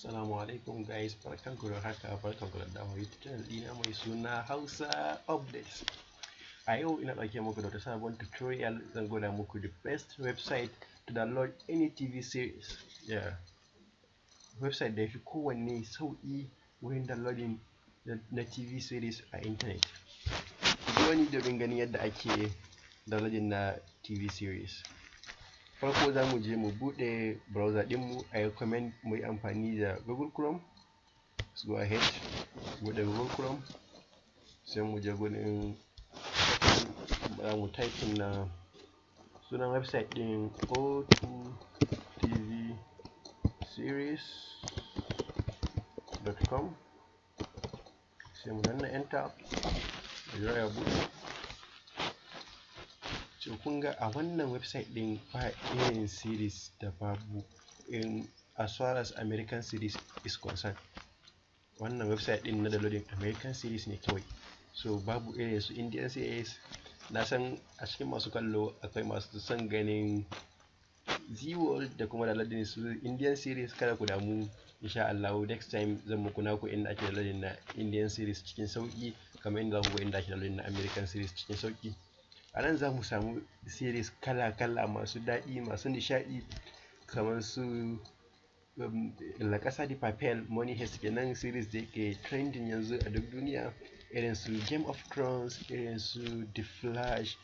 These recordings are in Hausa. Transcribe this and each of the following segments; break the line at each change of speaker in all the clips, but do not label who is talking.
Assalamu alaikum guys, barkanku da haka, barkanku da dawo YouTube channel ɗina mai suna Hausa Updates. A yau ina ɗauke muku da wata sabon tutorial. Zan gwada muku the best website to download any TV series. Website da yafi kowanne sauƙi wurin downloading na TV series a internet. Ku ni domin ganin yadda ake downloading na TV series. Farko za mu je mu buɗe browser ɗinmu. I recommend mu yi amfani da Google Chrome. Let's go ahead, buɗe Google Chrome, sai mu je gurin za mu type na sunan website ɗin o2tvseries.com, sai mu danna enter, ya buɗe. So kun ga a wannan website ɗin ba irin series da babu in as far as American series is concerned. Wannan website ɗin na downloading American series ne kawai, so babu irin su Indian series. Na san a cikin masu kallo akwai masu son ganin Z-World da kuma downloading su Indian series. Kada ku damu, insha Allah next time zan muku naku inda ake downloading na Indian series cikin sauƙi, kamar inda za ku ga inda ake downloading na American series cikin sauƙi. A nan za mu samu series kala-kala masu daɗi, masu nishaɗi, kamar su La Casa de Papel, Money Heist kenan, series da yake trending yanzu a duk duniya, irin su Game of Thrones, irin su The Flash,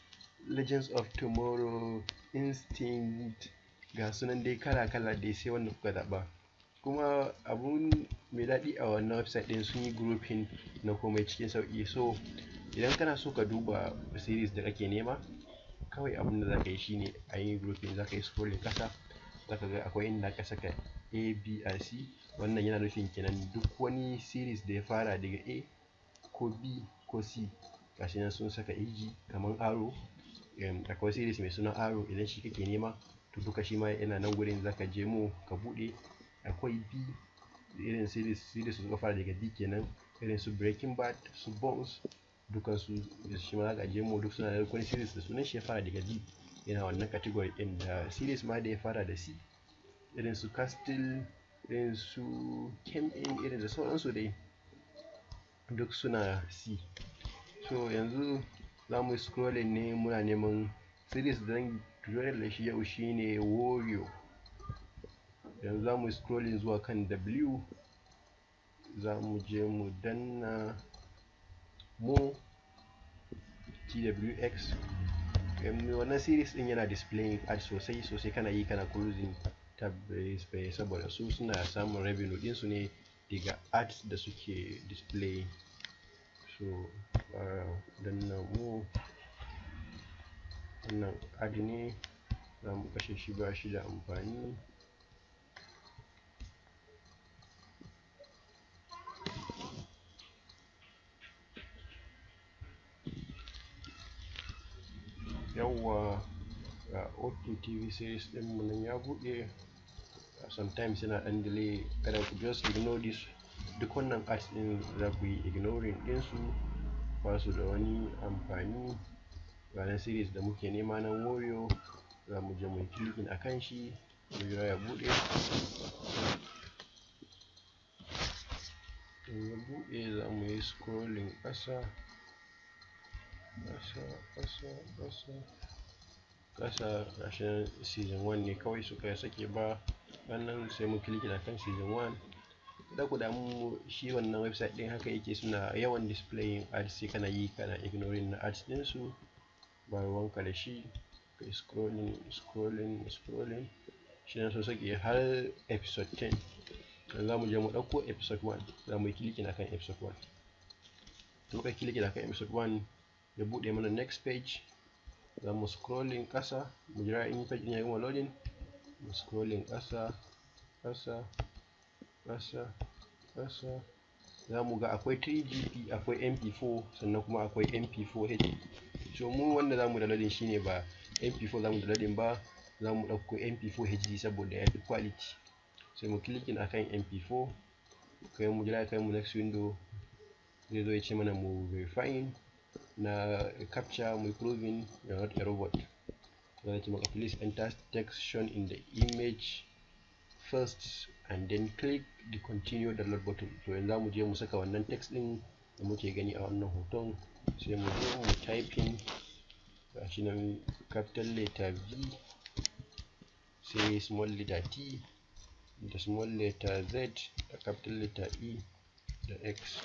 Legends of Tomorrow, Instinct, ga sunan dai kala-kala dai, sai wanda kuka zaɓa. Kuma abun mai daɗi a wannan website ɗin, sun yi grouping na komai cikin sauƙi. So idan kana so ka duba series da kake nema, kawai abin da za ka yi shine a yi grouping. Za ka yi scrolling ƙasa, za ka ga akwai inda aka saka A, B and C. Wannan yana nufin kenan duk wani series da ya fara daga A ko B ko C, gashi nan sun saka AG kamar Arrow. Akwai series mai suna Arrow, idan shi kake nema to duka shi ma yana nan gurin. Za ka je mu ka buɗe. Akwai B, irin series suka fara daga B kenan, irin su Breaking Bad, su Bones, dukansu shi ma za ka je mu, duk suna da wani series da sunan shi ya fara daga B, yana wannan category ɗin. Da series ma da ya fara da C, irin su Castle, irin su Came In, irin da sauransu dai, duk suna C. So yanzu za mu scrolling ne, muna neman series da zan tutorial da shi yau shine Warrior. Yanzu za mu scrolling zuwa kan W, za mu je mu danna mo TWX. Wannan series din yana displaying ads sosai, kana yi kana closing tab saboda su suna samun revenue din su ne daga ads da suke display. So danna mo, wannan ad ne, za mu kashe shi, ba shi da amfani. Yawwa, O2 TV series din mu nan ya buɗe. Sometimes yana ɗan delay, kada ku just ignore this. Duk wannan ads din za ku yi ignoring ɗinsu, ba su da wani amfani. Ga series da muke nema na Warrior, za mu je mu yi clicking akan shi, mu jira ya buɗe. In ya buɗe za mu yi scrolling ƙasa, gashi season 1 ne kawai suka sake ba wannan, sai mu clicking akan season 1. Da ku damu, shi wannan website ɗin haka yake, suna yawan displaying ads, sai kana yi kana ignoring na ads ɗinsu, ba ruwanka da shi. Kai scrolling, shi nan sun sake har episode 10. Yanzu za mu je mu ɗauko episode 1, za mu yi clicking akan episode 1. Muka clicking akan episode 1, ya buɗe mana next page. Za mu scrolling ƙasa, mu jira in page ɗin ya gama loading. Mu scrolling ƙasa, za mu ga akwai 3GP, akwai MP4, sannan kuma akwai MP4H. So mu wanda za mu downloading shine ba MP4 za mu downloading ba, za mu ɗauko MP4HD saboda ya fi quality. Sai mu clicking akan MP4, kai mu jira kai mu next window, zai zo ya ce mana mu verifying na captcha, mu proving you're not a robot. Zai ce maka please enter text shown in the image first and then click the continue download button. So yanzu za mu je mu saka wannan text din da muke gani a wannan hoton, sai mu je mu typing gashi nan capital letter V, sai small letter T da small letter Z da capital letter E da X.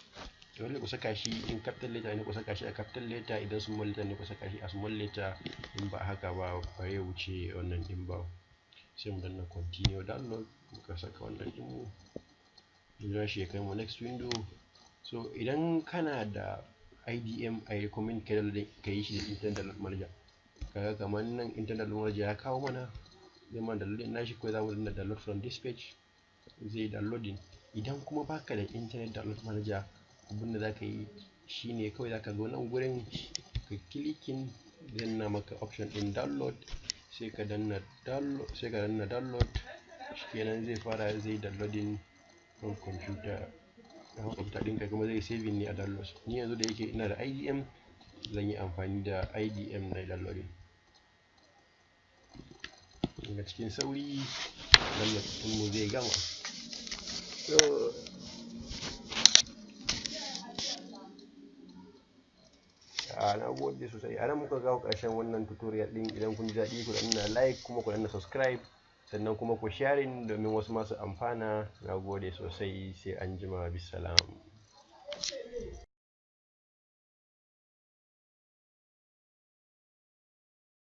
Dole ku saka shi in capital letter ne ku saka shi a capital letter, idan small letter ne ku saka shi a small letter, in ba haka ba ba ya wuce wannan din ba. Sai mu danna continue download, muka saka wannan din mu jira shi ya kai mu next window. So idan kana da IDM, I recommend ka yi shi da internet download manager. Kaga kamar nan internet download manager ya kawo mana, zai mana downloading nashi, ko za mu danna download from this page, zai downloading. Idan kuma baka da internet download manager, abinda zaka yi shine kawai zaka zo nan gurin ka clicking, zai nuna maka option din download, sai ka danna download, shikenan zai fara zai downloading on computer ɗinka, kuma zai saving ne a download. Ni yanzu da yake ina da IDM, zan yi amfani da IDM na downloading. Daga cikin sauri download ɗin mu zai gama. Na gode sosai. A nan muka kawo ƙarshen wannan tutorial ɗin. Idan kun ji daɗi, ku danna like, kuma ku danna subscribe, sannan kuma ku sharing domin wasu masu amfana. Na gode sosai, sai anjima, bisalam.